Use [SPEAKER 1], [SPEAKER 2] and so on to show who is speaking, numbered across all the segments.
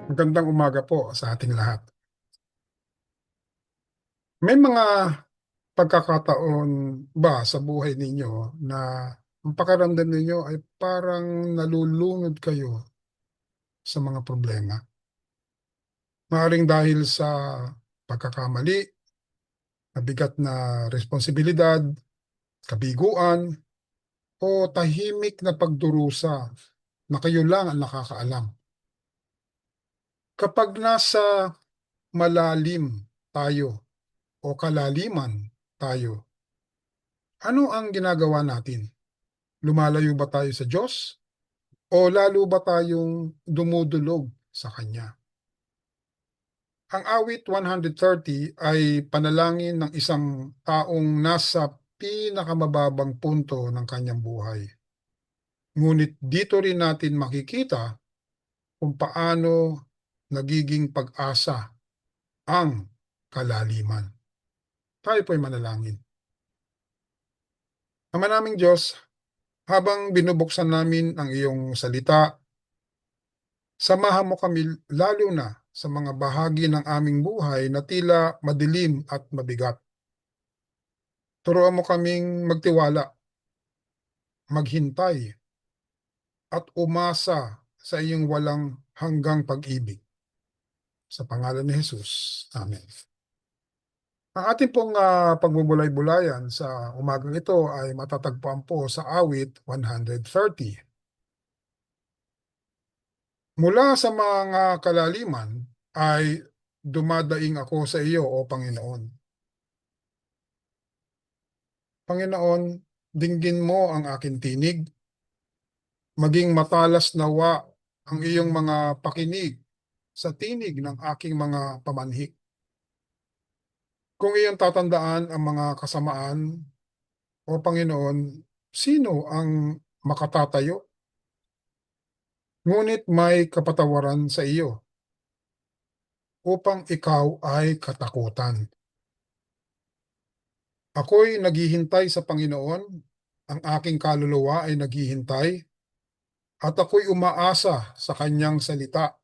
[SPEAKER 1] Magandang umaga po sa ating lahat. May mga pagkakataon ba sa buhay ninyo na ang pakiramdam ninyo ay parang nalulunod kayo sa mga problema? Maaaring dahil sa pagkakamali, mabigat na responsibilidad, kabiguan, o tahimik na pagdurusa na kayo lang ang nakakaalam. Kapag nasa malalim tayo o kalaliman tayo, ano ang ginagawa natin? Lumalayo ba tayo sa Diyos o lalo ba tayong dumudulog sa Kanya? Ang awit 130 ay panalangin ng isang taong nasa pinakamababang punto ng kanyang buhay. Ngunit dito rin natin makikita kung paano nagiging pag-asa ang kalaliman. Tayo po'y manalangin. Ama naming Diyos, habang binubuksan namin ang iyong salita, samahan mo kami lalo na sa mga bahagi ng aming buhay na tila madilim at mabigat. Turuan mo kaming magtiwala, maghintay, at umasa sa iyong walang hanggang pag-ibig. Sa pangalan ni Jesus. Amen. Ang ating pong pagbubulay-bulayan sa umagang ito ay matatagpuan po sa awit 130. Mula sa mga kalaliman ay dumadaing ako sa iyo, O Panginoon. Panginoon, dinggin mo ang aking tinig, maging matalas nawa ang iyong mga pakinig sa tinig ng aking mga pamanhik. Kung iyong tatandaan ang mga kasamaan, O Panginoon, sino ang makatatayo? Ngunit may kapatawaran sa iyo, upang ikaw ay katakutan. Ako'y naghihintay sa Panginoon, ang aking kaluluwa ay naghihintay, at ako'y umaasa sa kanyang salita.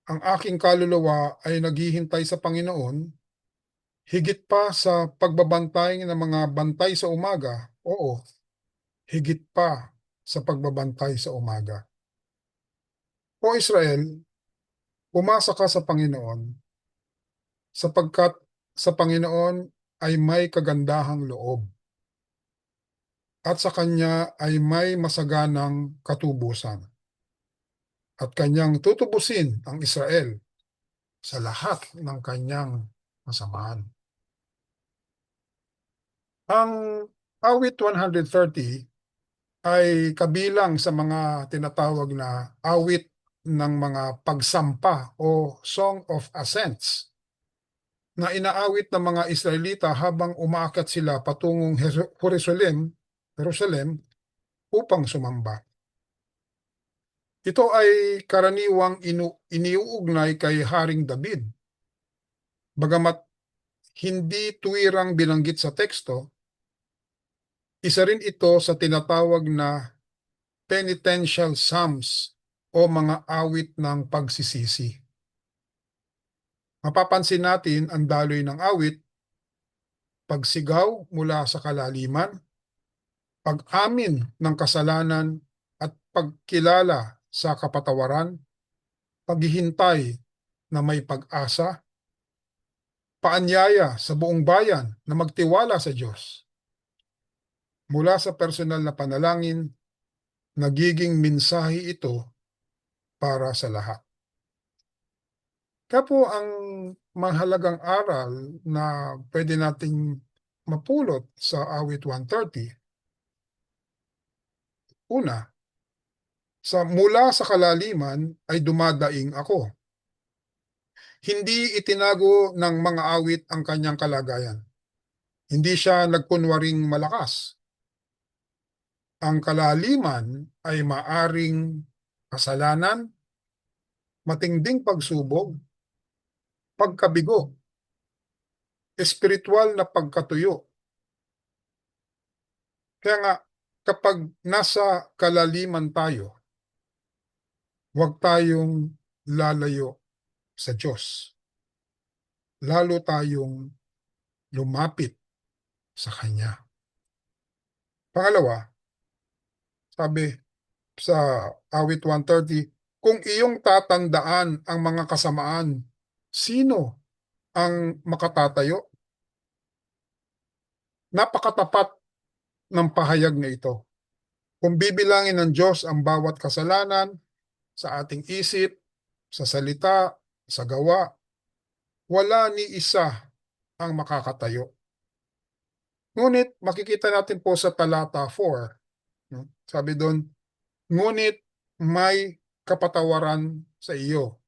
[SPEAKER 1] Ang aking kaluluwa ay naghihintay sa Panginoon, higit pa sa pagbabantay ng mga bantay sa umaga, oo, higit pa sa pagbabantay sa umaga. O Israel, umasa ka sa Panginoon, sapagkat sa Panginoon ay may kagandahang loob, at sa Kanya ay may masaganang katubusan, at Kanyang tutubusin ang Israel sa lahat ng kanyang kasamaan. Ang awit 130 ay kabilang sa mga tinatawag na awit ng mga pagsampa o Song of Ascents na inaawit ng mga Israelita habang umaakyat sila patungong Jerusalem upang sumamba. Ito ay karaniwang iniuugnay kay Haring David. Bagamat hindi tuwirang binanggit sa teksto, isa rin ito sa tinatawag na penitential psalms o mga awit ng pagsisisi. Mapapansin natin ang daloy ng awit: pagsigaw mula sa kalaliman, pag-amin ng kasalanan at pagkilala sa kapatawaran, paghihintay na may pag-asa, paanyaya sa buong bayan na magtiwala sa Diyos. Mula sa personal na panalangin, nagiging mensahe ito para sa lahat. Kaya po ang mahalagang aral na pwede nating mapulot sa awit 130, una, mula sa kalaliman ay dumadaing ako. Hindi itinago ng mga awit ang kanyang kalagayan. Hindi siya nagkunwaring malakas. Ang kalaliman ay maaring kasalanan, matinding pagsubok, pagkabigo, espiritual na pagkatuyo. Kaya nga, kapag nasa kalaliman tayo, huwag tayong lalayo sa Diyos. Lalo tayong lumapit sa Kanya. Pangalawa, sabi sa awit 130, kung iyong tatandaan ang mga kasamaan, sino ang makatatayo? Napakatapat ng pahayag na ito. Kung bibilangin ng Diyos ang bawat kasalanan sa ating isip, sa salita, sa gawa, wala ni isa ang makakatayo. Ngunit makikita natin po sa talata 4, no? Sabi doon, ngunit may kapatawaran sa iyo.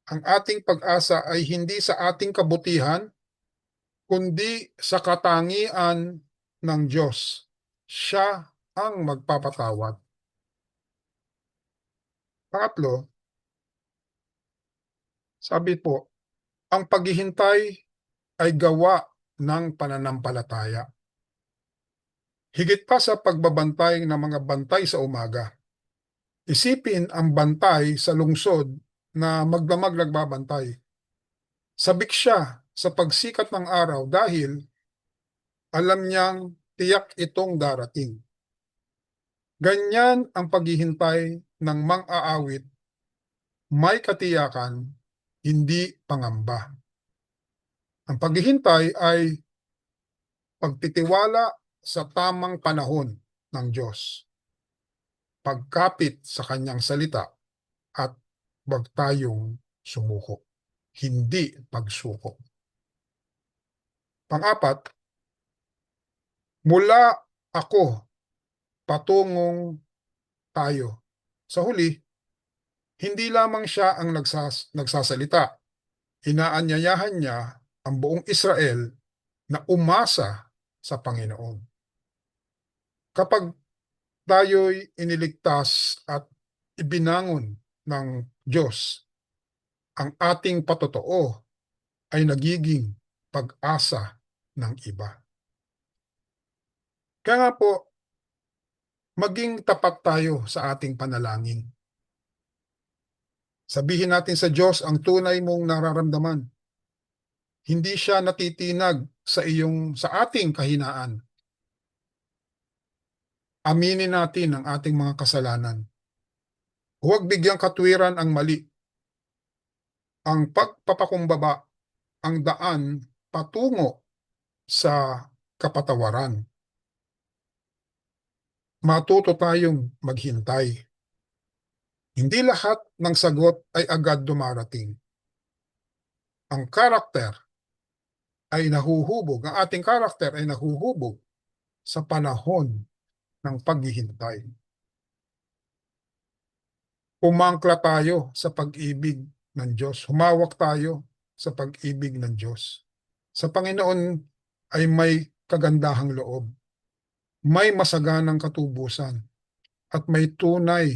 [SPEAKER 1] Ang ating pag-asa ay hindi sa ating kabutihan, kundi sa katangian ng Diyos. Siya ang magpapatawad. Pangatlo, sabi po, ang paghihintay ay gawa ng pananampalataya. Higit pa sa pagbabantay ng mga bantay sa umaga. Isipin ang bantay sa lungsod na magdamag nagbabantay. Sabik siya sa pagsikat ng araw dahil alam niyang tiyak itong darating. Ganyan ang paghihintay ng mang-aawit, may katiyakan, hindi pangamba. Ang paghihintay ay pagtitiwala sa tamang panahon ng Diyos, pagkapit sa Kanyang salita, at wag tayong sumuko, hindi pagsuko. Pang-apat, mula ako patungong tayo. Sa huli, hindi lamang siya ang nagsasalita. Inaanyayahan niya ang buong Israel na umasa sa Panginoon. Kapag tayo'y iniligtas at ibinangon ng Diyos, ang ating patotoo ay nagiging pag-asa ng iba. Kaya nga po, maging tapat tayo sa ating panalangin. Sabihin natin sa Diyos ang tunay mong nararamdaman. Hindi siya natitinag sa ating kahinaan. Aminin natin ang ating mga kasalanan. Huwag bigyang katwiran ang mali. Ang pagpapakumbaba ang daan patungo sa kapatawaran. Matuto tayong maghintay. Hindi lahat ng sagot ay agad dumarating. Ang ating karakter ay nahuhubog sa panahon ng paghihintay. Umangkla tayo sa pag-ibig ng Diyos. Humawak tayo sa pag-ibig ng Diyos. Sa Panginoon ay may kagandahang loob, may masaganang katubusan, at may tunay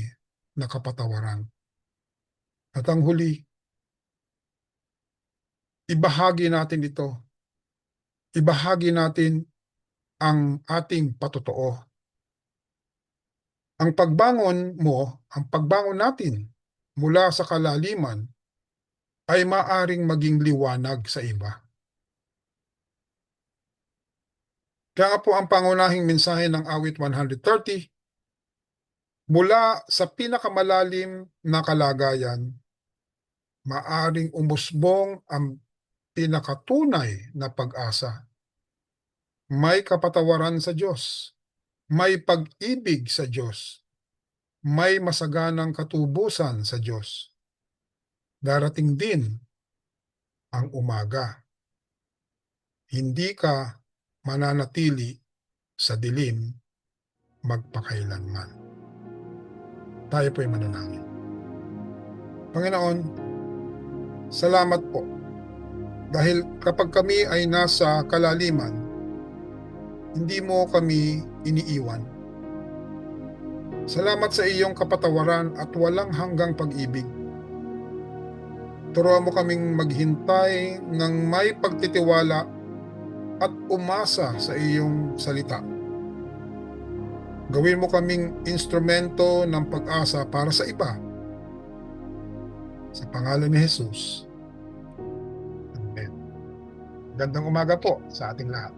[SPEAKER 1] na kapatawaran. At ang huli, ibahagi natin ito. Ibahagi natin ang ating patotoo. Ang pagbangon natin mula sa kalaliman ay maaring maging liwanag sa iba. Kaya po ang pangunahing mensahe ng awit 130, mula sa pinakamalalim na kalagayan, maaring umusbong ang pinakatunay na pag-asa. May kapatawaran sa Diyos, may pag-ibig sa Diyos, may masaganang katubusan sa Diyos. Darating din ang umaga. Hindi ka mananatili sa dilim magpakailanman. Tayo po'y manalangin. Panginoon, salamat po dahil kapag kami ay nasa kalaliman, hindi mo kami iniiwan. Salamat sa iyong kapatawaran at walang hanggang pag-ibig. Turuan mo kaming maghintay ng may pagtitiwala at umasa sa iyong salita. Gawin mo kaming instrumento ng pag-asa para sa iba. Sa pangalan ni Jesus. Amen. Gandang umaga po sa ating lahat.